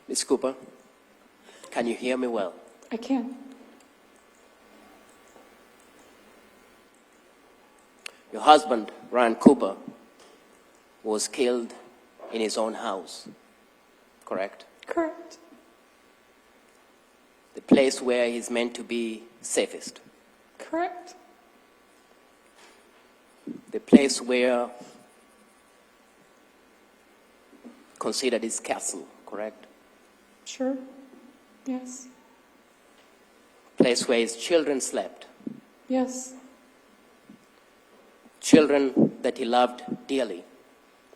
Ms. Cooper, can you hear me well? I can. Your husband, Ryan Cooper, was killed in his own house, correct? Correct. The place where he's meant to be safest. Correct. The place where considered his castle, correct? Sure. Yes. Place where his children slept. Yes. Children that he loved dearly.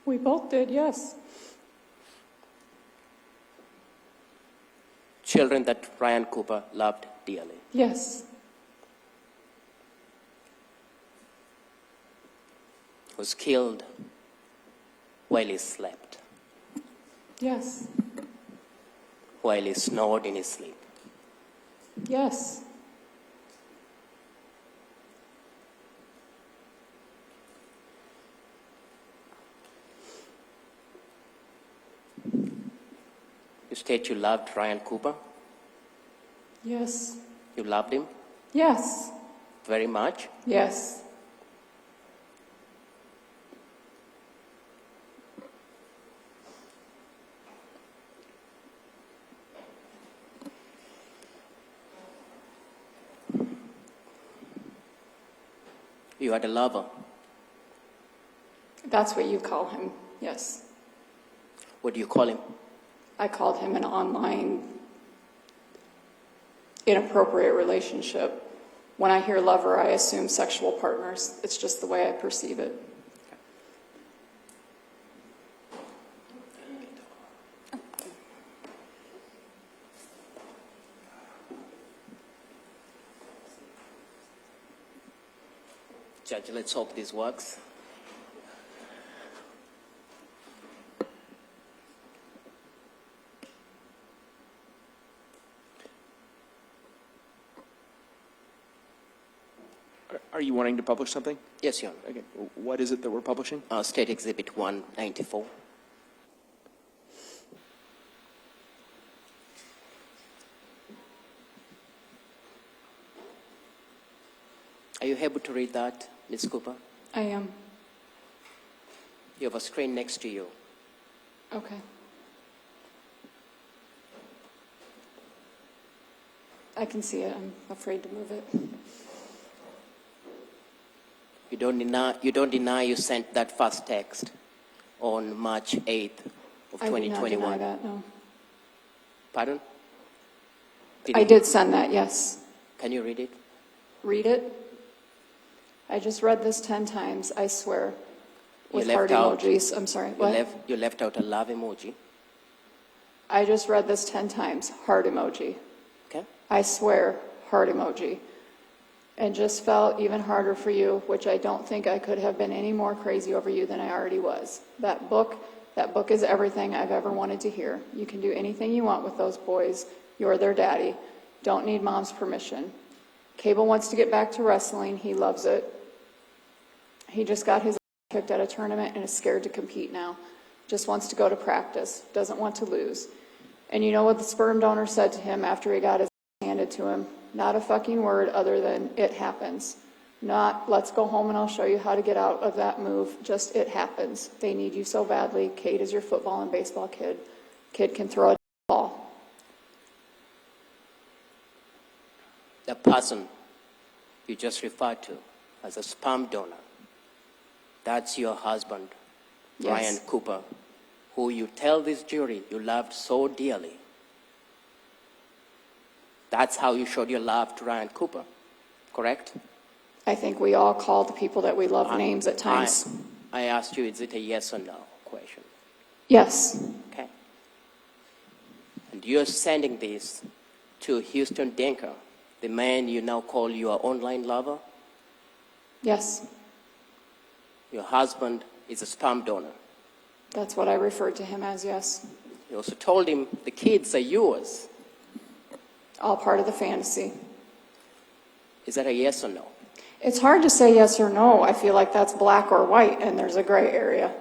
We both did, yes. Children that Ryan Cooper loved dearly. Yes. Was killed while he slept, Yes. while he snored in his sleep. Yes. You state you loved Ryan Cooper. Yes. You loved him Yes. very much. Yes. You had a lover. That's what you call him, yes. What do you call him? I called him an online inappropriate relationship. When I hear lover, I assume sexual partners. It's just the way I perceive it. Judge, let's hope this works. Are you wanting to publish something? Yes, Your Honor. Okay. What is it that we're publishing? State Exhibit 194. Are you able to read that, Ms. Cooper? I am. You have a screen next to you. Okay. I can see it. I'm afraid to move it. You don't deny you sent that first text on March 8th of 2021. I do not deny that, no. Pardon? I did send that, yes. Can you read it? Read it. I just read this 10 times, I swear, with You heart left out- emojis. I'm sorry, what? You left out a love emoji. I just read this 10 times, heart emoji. Okay? I swear, heart emoji. And just felt even harder for you, which I don't think I could have been any more crazy over you than I already was. That book is everything I've ever wanted to hear. You can do anything you want with those boys. You're their daddy. Don't need mom's permission. Cable wants to get back to wrestling. He loves it. He just got his kicked at a tournament and is scared to compete now. Just wants to go to practice. Doesn't want to lose. And you know what the sperm donor said to him after he got his handed to him? Not a fucking word other than it happens. Not let's go home and I'll show you how to get out of that move. Just it happens. They need you so badly. Kate is your football and baseball kid. Kid can throw a ball. The person you just referred to as a sperm donor, that's your husband, Yes. Ryan Cooper, who you tell this jury you loved so dearly. That's how you showed your love to Ryan Cooper, correct? I think we all call the people that we love names at times. I asked you, is it a yes or no question? Yes. Okay. And you're sending this to Houston Denker, the man you now call your online lover? Yes. Your husband is a sperm donor. That's what I referred to him as, yes. You also told him the kids are yours. All part of the fantasy. Is that a yes or no? It's hard to say yes or no. I feel like that's black or white, and there's a gray area.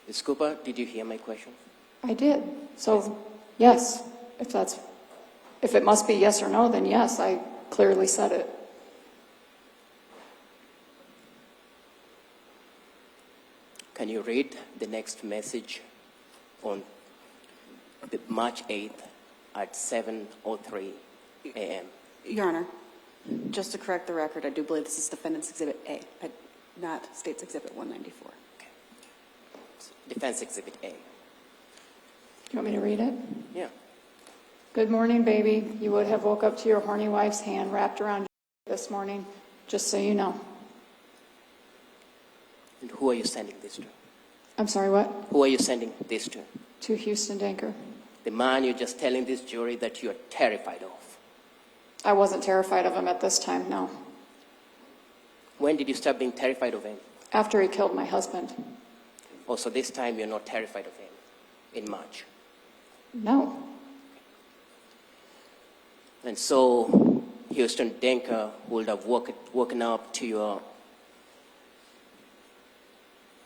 Ms. Cooper, did you hear my question? I did. So, yes, if it must be yes or no, then yes, I clearly said it. Can you read the next message on the March 8th at 7:03 a.m.? Your Honor, just to correct the record, I do believe this is Defendant's Exhibit A, not State's Exhibit 194. Defense Exhibit A. Do you want me to read it? Yeah. Good morning, baby. You would have woke up to your horny wife's hand wrapped around you this morning, just so you know. And who are you sending this to? I'm sorry, what? Who are you sending this to? To Houston Danker. The man you're just telling this jury that you're terrified of. I wasn't terrified of him at this time, no. When did you start being terrified of him? After he killed my husband. Oh, so this time you're not terrified of him in March. No. And so Houston Danker would have woken up to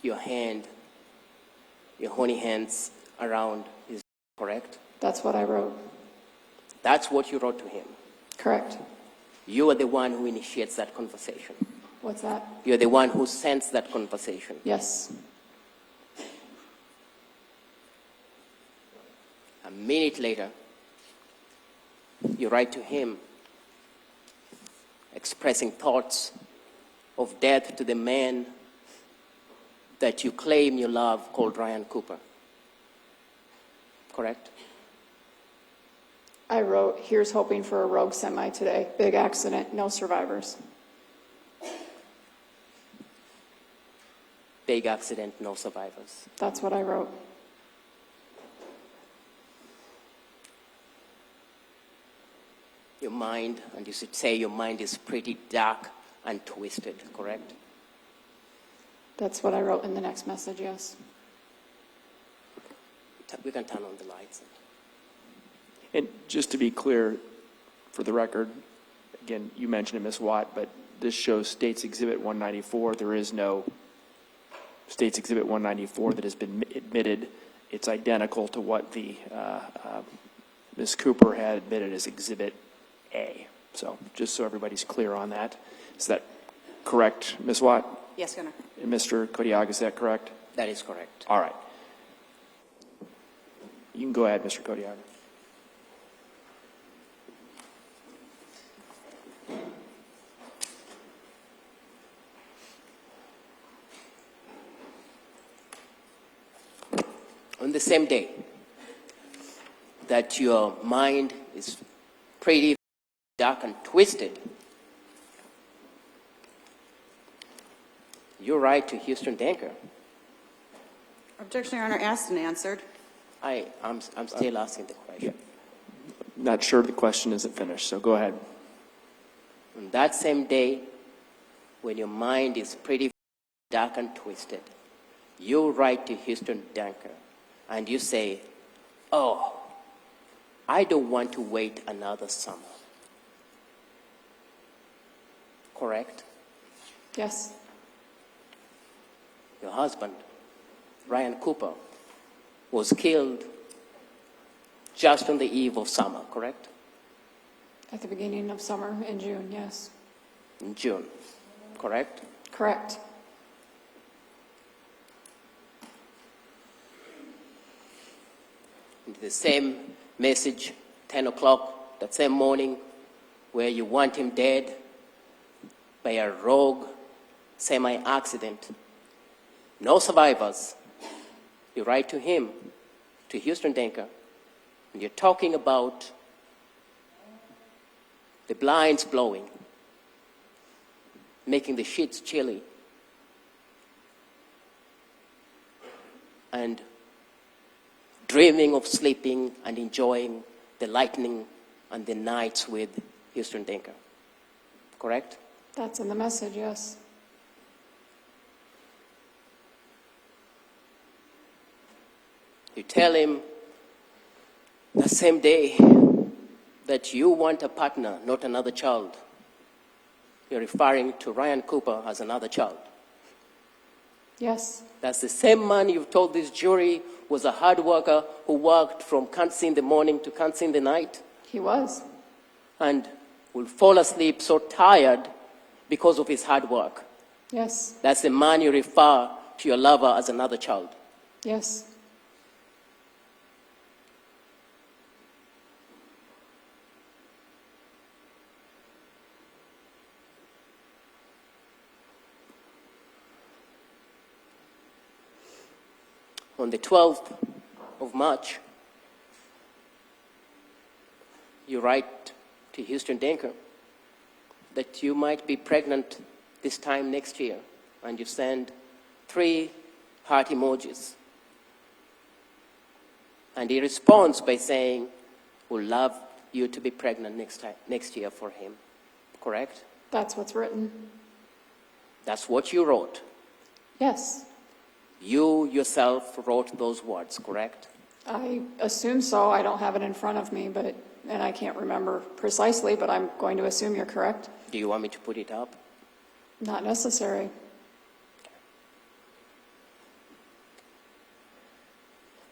your hand, your horny hands around his, correct? That's what I wrote. That's what you wrote to him. Correct. You are the one who initiates that conversation. What's that? You're the one who sends that conversation. Yes. A minute later, you write to him expressing thoughts of death to the man that you claim you love called Ryan Cooper. Correct? I wrote, here's hoping for a rogue semi today. Big accident, no survivors. Big accident, no survivors. That's what I wrote. Your mind, and you should say your mind is pretty dark and twisted, correct? That's what I wrote in the next message, yes. We can turn on the lights. And just to be clear, for the record, again, you mentioned it, Ms. Watt, but this shows State's Exhibit 194. There is no State's Exhibit 194 that has been admitted. It's identical to what the Ms. Cooper had admitted as Exhibit A. So just so everybody's clear on that. Is that correct, Ms. Watt? Yes, Your Honor. And Mr. Kodiak, is that correct? That is correct. All right. You can go ahead, Mr. Kodiak. On the same day that your mind is pretty dark and twisted, you write to Houston Danker. Objection, Your Honor, asked and answered. I'm still asking the question. Not sure the question isn't finished, so go ahead. On that same day, when your mind is pretty dark and twisted, you write to Houston Danker and you say, oh, I don't want to wait another summer. Correct? Yes. Your husband, Ryan Cooper, was killed just on the eve of summer, correct? At the beginning of summer in June, yes. In June, correct? Correct. And the same message, 10 o'clock, that same morning, where you want him dead by a rogue semi-accident. No survivors. You write to him, to Houston Danker, and you're talking about the blinds blowing, making the sheets chilly, and dreaming of sleeping and enjoying the lightning and the nights with Houston Danker. Correct? That's in the message, yes. You tell him the same day that you want a partner, not another child. You're referring to Ryan Cooper as another child. Yes. That's the same man you've told this jury was a hard worker who worked from can't see in the morning to can't see in the night, He was. and will fall asleep so tired because of his hard work. Yes, That's the man you refer to your lover as another child. yes. On the 12th of March, you write to Houston Denker that you might be pregnant this time next year, and you send 3 heart emojis. And he responds by saying, "Would love you to be pregnant next year for him." Correct? That's what's written. That's what you wrote. Yes, You yourself wrote those words, correct? I assume so. I don't have it in front of me, and I can't remember precisely, but I'm going to assume you're correct. Do you want me to put it up? Not necessary. In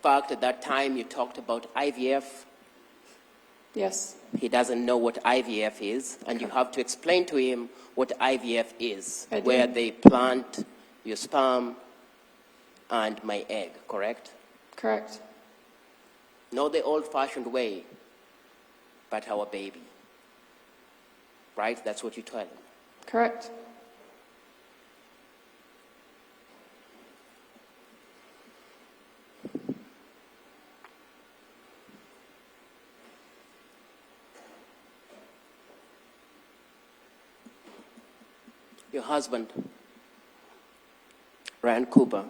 fact, at that time you talked about IVF. Yes, He doesn't know what IVF is, and you have to explain to him what IVF is, I did. where they plant your sperm and my egg, correct? correct. Not the old-fashioned way, but our baby. Right? That's what you tell him. Correct. Your husband, Ryan Cooper,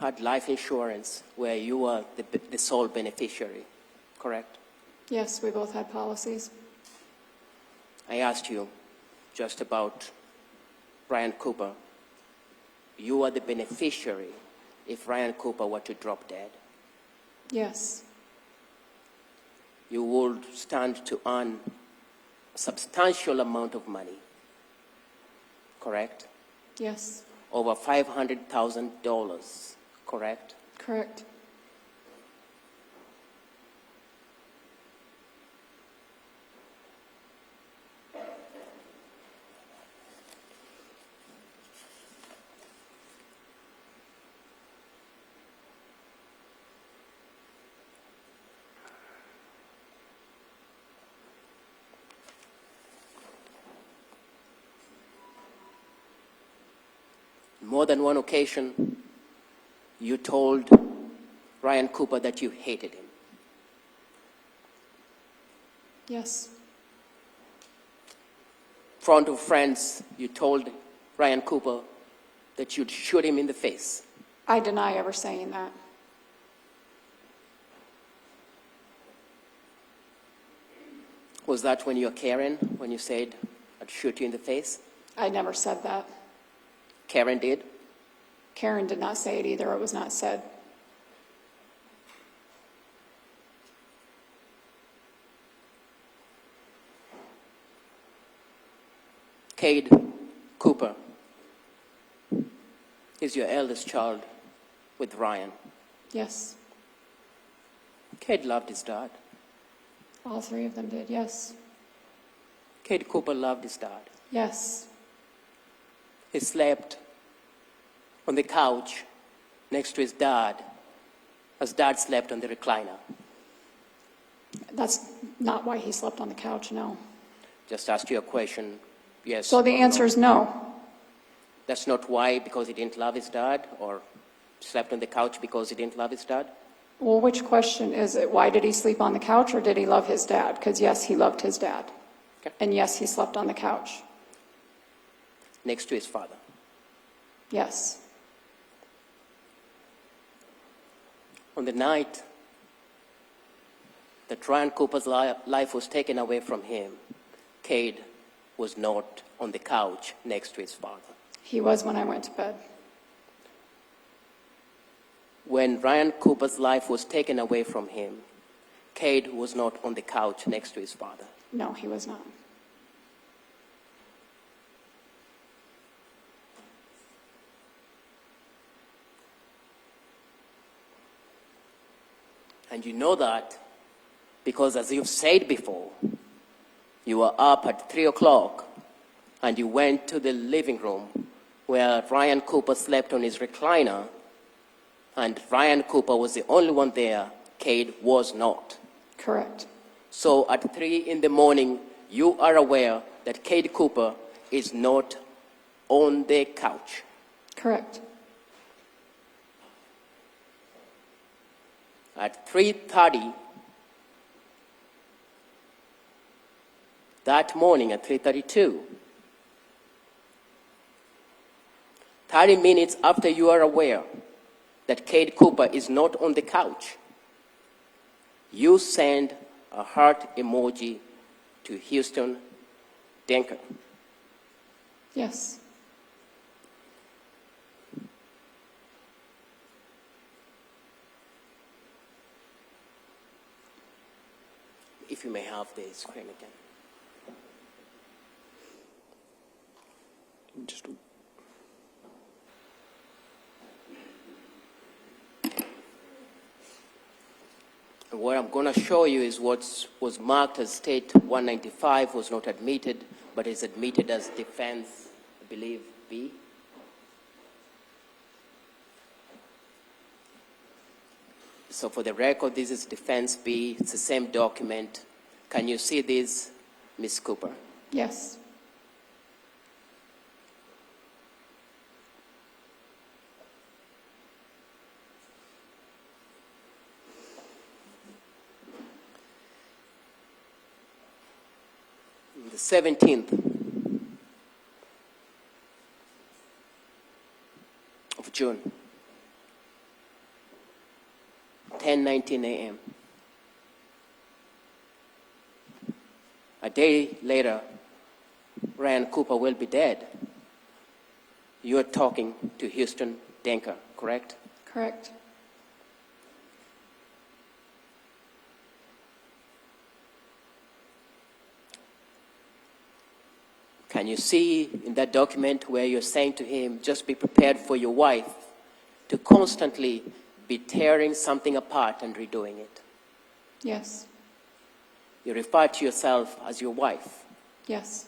had life insurance where you were the sole beneficiary, correct? Yes, we both had policies. I asked you just about Ryan Cooper. You are the beneficiary if Ryan Cooper were to drop dead. Yes, You would stand to earn a substantial amount of money, correct? yes, Over $500,000, correct? correct. More than one occasion, you told Ryan Cooper that you hated him. Yes, In front of friends, you told Ryan Cooper that you'd shoot him in the face. I deny ever saying that. Was that when you were Karen, when you said, "I'd shoot you in the face"? I never said that. Karen did? Karen did not say it either. It was not said. Cade Cooper is your eldest child with Ryan. Yes, Cade loved his dad. all 3 of them did. Yes, Cade Cooper loved his dad. yes, He slept on the couch next to his dad as dad slept on the recliner. that's not why he slept on the couch, no. Just asked you a question, yes. So the or answer no. is no. That's not why, because he didn't love his dad, or slept on the couch because he didn't love his dad? Well, which question is it? Why did he sleep on the couch, or did he love his dad? Because yes, he loved his dad. Okay. And yes, he slept on the couch. Next to his father. Yes, On the night that Ryan Cooper's life was taken away from him, Cade was not on the couch next to his father. he was when I went to bed. When Ryan Cooper's life was taken away from him, Cade was not on the couch next to his father. No, he was not. And you know that because, as you've said before, you were up at 3 o'clock and you went to the living room where Ryan Cooper slept on his recliner, and Ryan Cooper was the only one there. Cade was not. Correct. So at 3 in the morning, you are aware that Cade Cooper is not on the couch. Correct. At 3:30 that morning, at 3:32, 30 minutes after you are aware that Cade Cooper is not on the couch, you send a heart emoji to Houston Denker. Yes. If you may have the screen again. Just And what I'm going to show you is what was marked as State 195 was not admitted, but is admitted as defense, I believe, B. So for the record, this is defense B. It's the same document. Can you see this, Ms. Cooper? Yes. The 17th of June, 10:19 a.m. A day later, Ryan Cooper will be dead. You're talking to Houston Denker, correct? Correct. Can you see in that document where you're saying to him, just be prepared for your wife to constantly be tearing something apart and redoing it? Yes. You refer to yourself as your wife. Yes.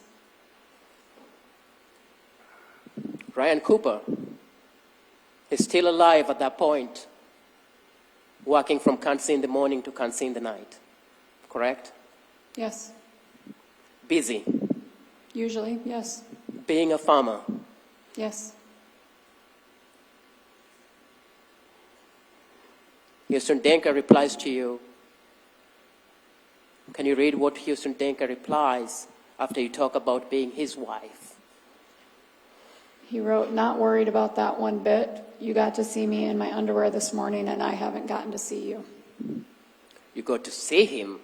Ryan Cooper is still alive at that point, working from Kansas in the morning to Kansas in the night, correct? Yes. Busy, Usually, yes. being a farmer. Yes. Houston Denker replies to you. Can you read what Houston Denker replies after you talk about being his wife? He wrote, "Not worried about that one bit. You got to see me in my underwear this morning, and I haven't gotten to see you." You got to see him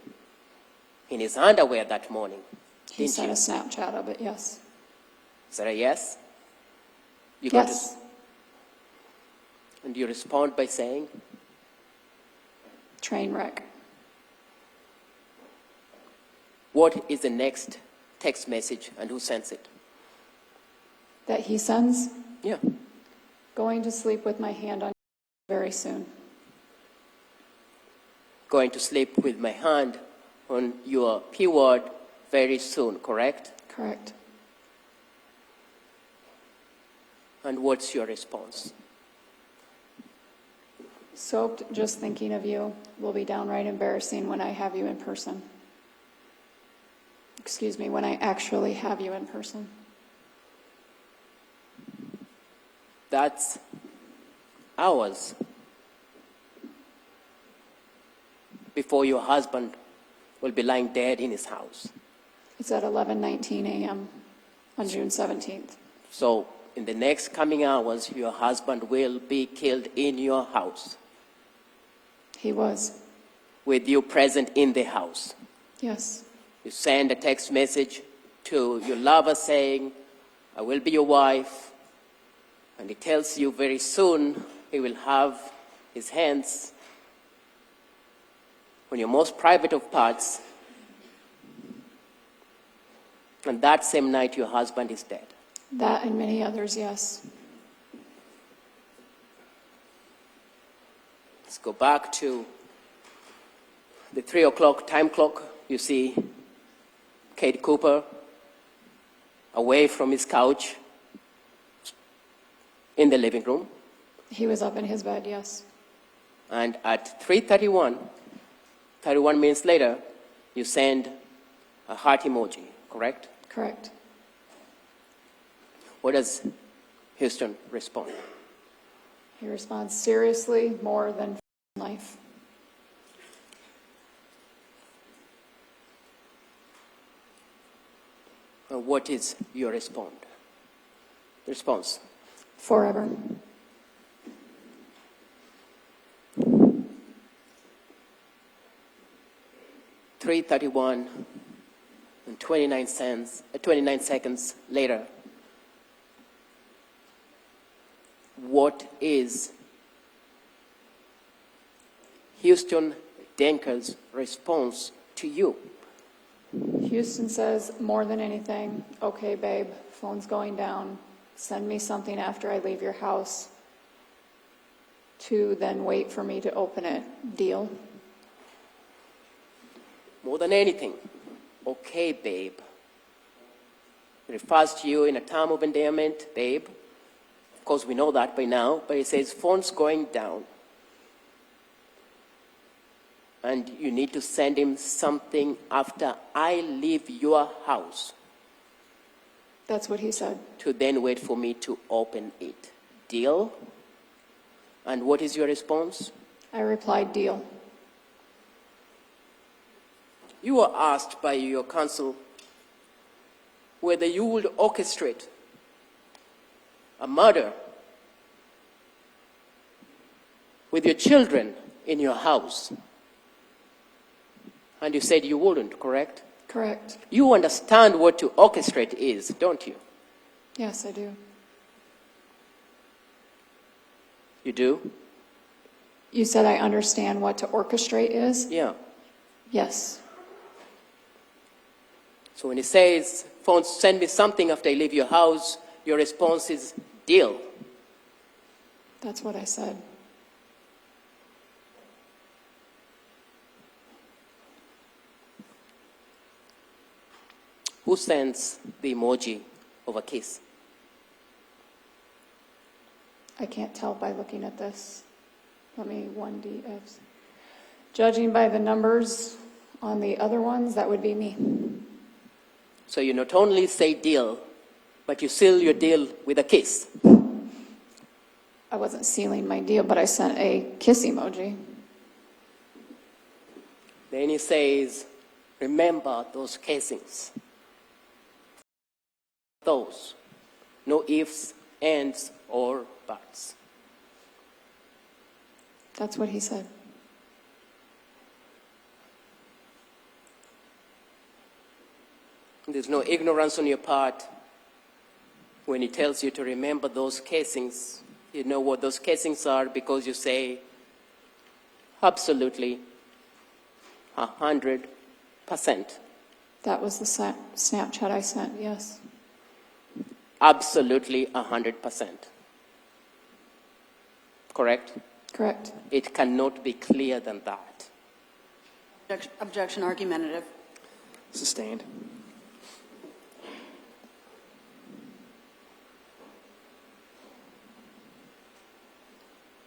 in his underwear that morning, He didn't sent you? a Snapchat of it, yes. Is that a yes? You got Yes. and you respond by saying, Train wreck. what is the next text message and who sends it? That he sends, Yeah. "Going to sleep with my hand on very soon." Going to sleep with my hand on your P-word very soon, correct? Correct. And what's your response? "Soaked just thinking of you. Will be downright embarrassing when I have you in person." Excuse me, when I actually have you in person. That's hours before your husband will be lying dead in his house. It's at 11:19 a.m. on June 17th. So in the next coming hours, your husband will be killed in your house, He was. with you present in the house. Yes. You send a text message to your lover saying, I will be your wife, and he tells you very soon he will have his hands on your most private of parts, and that same night your husband is dead. That and many others, yes. Let's go back to the 3 o'clock time clock, you see Kate Cooper away from his couch in the living room. He was up in his bed, yes. And at 3:31, 31 minutes later, you send a heart emoji, correct? Correct. What does Houston respond? He responds, seriously, more than life. And what is your response? Forever. $3:31 and 29 seconds later, what is Houston Denker's response to you? Houston says, more than anything, okay, babe, phone's going down. Send me something after I leave your house to then wait for me to open it. Deal? More than anything, okay, babe. It refers to you in a term of endearment, babe. Of course, we know that by now, but it says phone's going down. And you need to send him something after I leave your house That's what he said. to then wait for me to open it. Deal? And what is your response? I replied, deal. You were asked by your counsel whether you would orchestrate a murder with your children in your house. And you said you wouldn't, correct? Correct. You understand what to orchestrate is, don't you? Yes, I do. You do? You said I understand what to orchestrate is? Yeah. Yes. So when he says, phone, send me something after I leave your house, your response is, deal. That's what I said. Who sends the emoji of a kiss? I can't tell by looking at this. Let me 1DFs. Judging by the numbers on the other ones, that would be me. So you not only say deal, but you seal your deal with a kiss. I wasn't sealing my deal, but I sent a kiss emoji. Then he says, remember those casings. Those. No ifs, ands, or buts. That's what he said. There's no ignorance on your part when he tells you to remember those casings. You know what those casings are because you say, absolutely, 100%. That was the Snapchat I sent, yes. Absolutely 100%. Correct? Correct. It cannot be clearer than that. Objection argumentative. Sustained.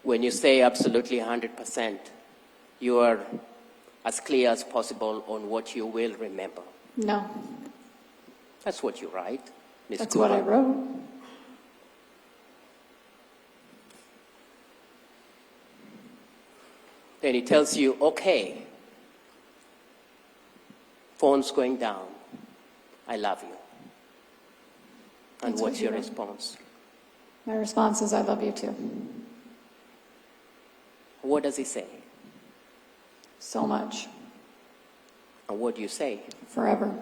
When you say absolutely 100%, you are as clear as possible on what you will remember. No, That's what you write, Ms. that's Cooper. what I wrote. Then he tells you, okay, phone's going down. I love you. And That's what what's he your wrote. response? My response is, I love you too. What does he say? So much. And what do you say? Forever.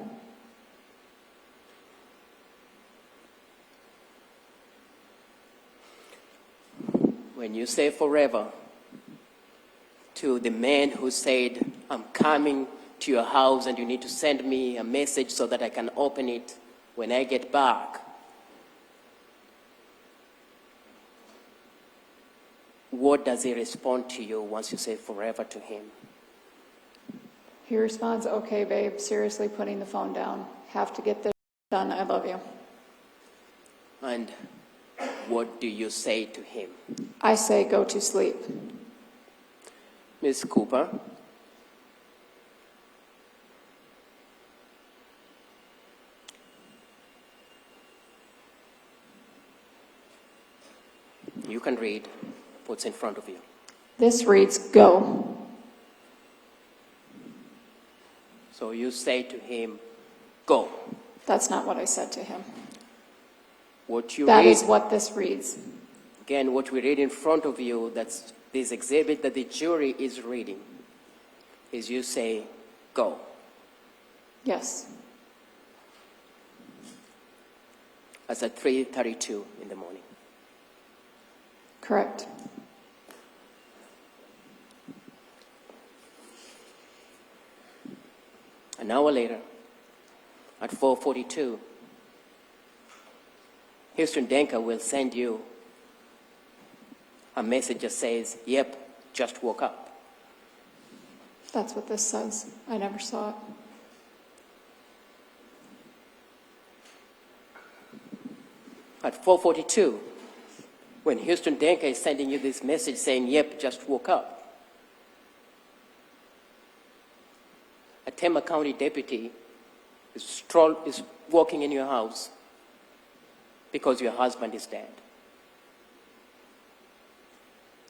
When you say forever to the man who said, I'm coming to your house and you need to send me a message so that I can open it when I get back, what does he respond to you once you say forever to him? He responds, okay, babe, seriously putting the phone down. Have to get this done. I love you. And what do you say to him? I say, go to sleep. Ms. Cooper, you can read what's in front of you. This reads, go. So you say to him, go. That's not what I said to him. What you That read, is what this reads. again, what we read in front of you, that's this exhibit that the jury is reading, is you say, go. Yes. That's at 3:32 in the morning. Correct. An hour later, at 4:42, Houston Denker will send you a message that says, yep, just woke up. That's what this says. I never saw it. At 4:42, when Houston Denker is sending you this message saying, yep, just woke up, a Tama County deputy is walking in your house because your husband is dead.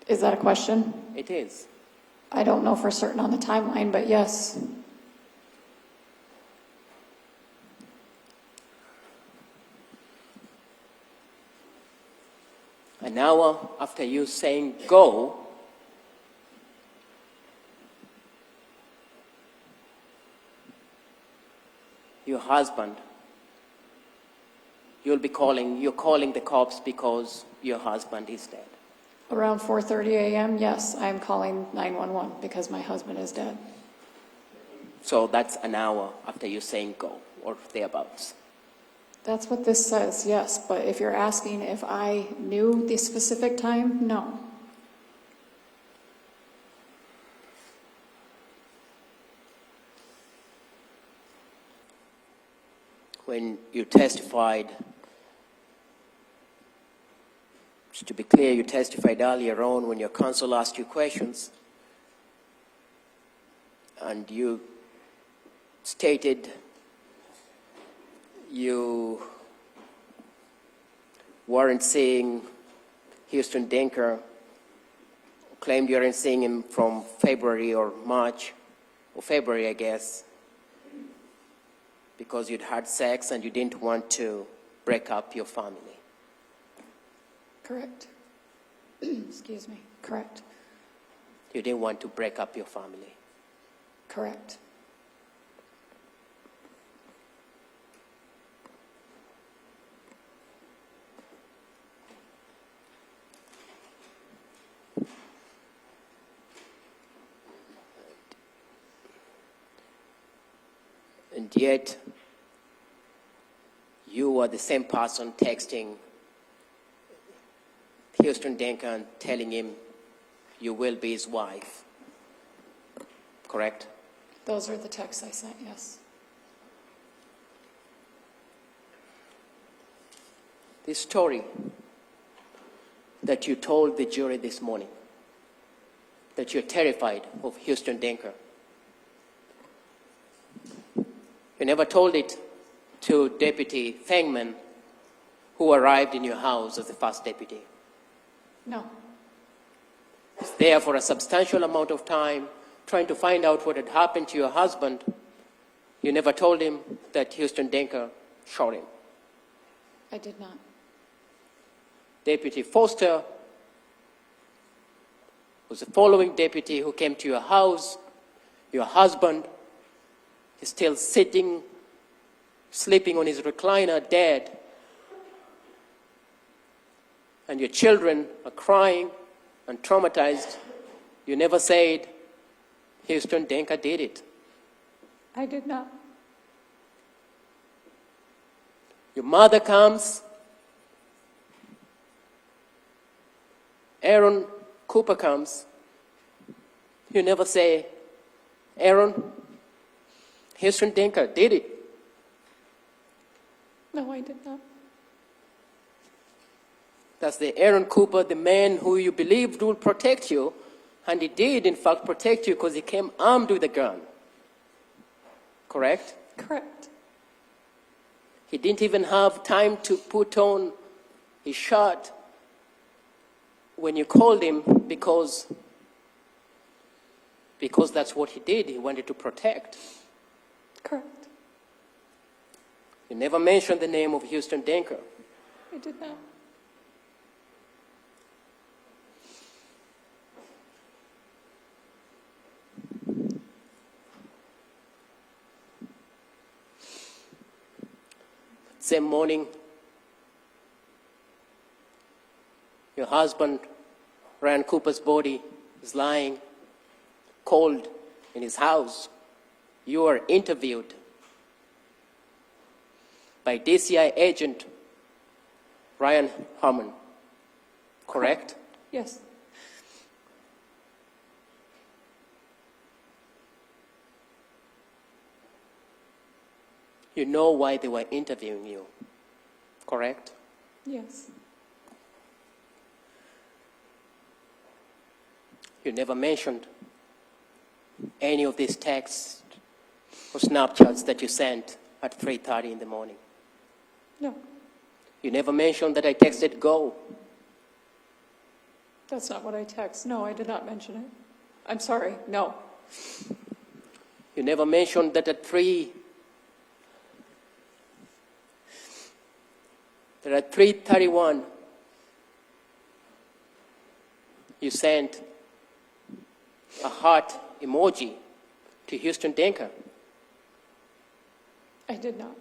Is that a question? It is. I don't know for certain on the timeline, but yes. An hour after you saying go, your husband, you're calling the cops because your husband is dead. Around 4:30 a.m., yes, I'm calling 911 because my husband is dead. So that's an hour after you saying go, or thereabouts. That's what this says, yes, but if you're asking if I knew the specific time, no. When you testified, just to be clear, you testified earlier on when your counsel asked you questions, and you stated you weren't seeing Houston Denker, claimed you weren't seeing him from February or March, or February, I guess, because you'd had sex and you didn't want to break up your family. Correct. Excuse me. Correct. You didn't want to break up your family. Correct. And yet, you are the same person texting Houston Denker and telling him you will be his wife. Correct? Those are the texts I sent, yes. This story that you told the jury this morning, that you're terrified of Houston Denker, you never told it to Deputy Fengman, who arrived in your house as the first deputy. No. Was there for a substantial amount of time trying to find out what had happened to your husband. You never told him that Houston Denker shot him. I did not. Deputy Foster was the following deputy who came to your house. Your husband is still sitting, sleeping on his recliner, dead. And your children are crying and traumatized. You never said, Houston Denker did it. I did not. Your mother comes. Aaron Cooper comes. You never say, Aaron, Houston Denker did it. No, I did not. That's the Aaron Cooper, the man who you believed would protect you, and he did, in fact, protect you because he came armed with a gun. Correct? Correct. He didn't even have time to put on his shirt when you called him because that's what he did. He wanted to protect. Correct. You never mentioned the name of Houston Denker. I did not. Same morning, your husband, Ryan Cooper's body is lying cold in his house. You are interviewed by DCI agent Ryan Harmon, correct? Yes. You know why they were interviewing you, correct? Yes. You never mentioned any of these texts or Snapchats that you sent at 3:30 in the morning. No, You never mentioned that I texted go. that's not what I text. No, I did not mention it. I'm sorry. No. You never mentioned that at 3:31 you sent a heart emoji to Houston Denker. I did not.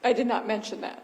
I did not mention that.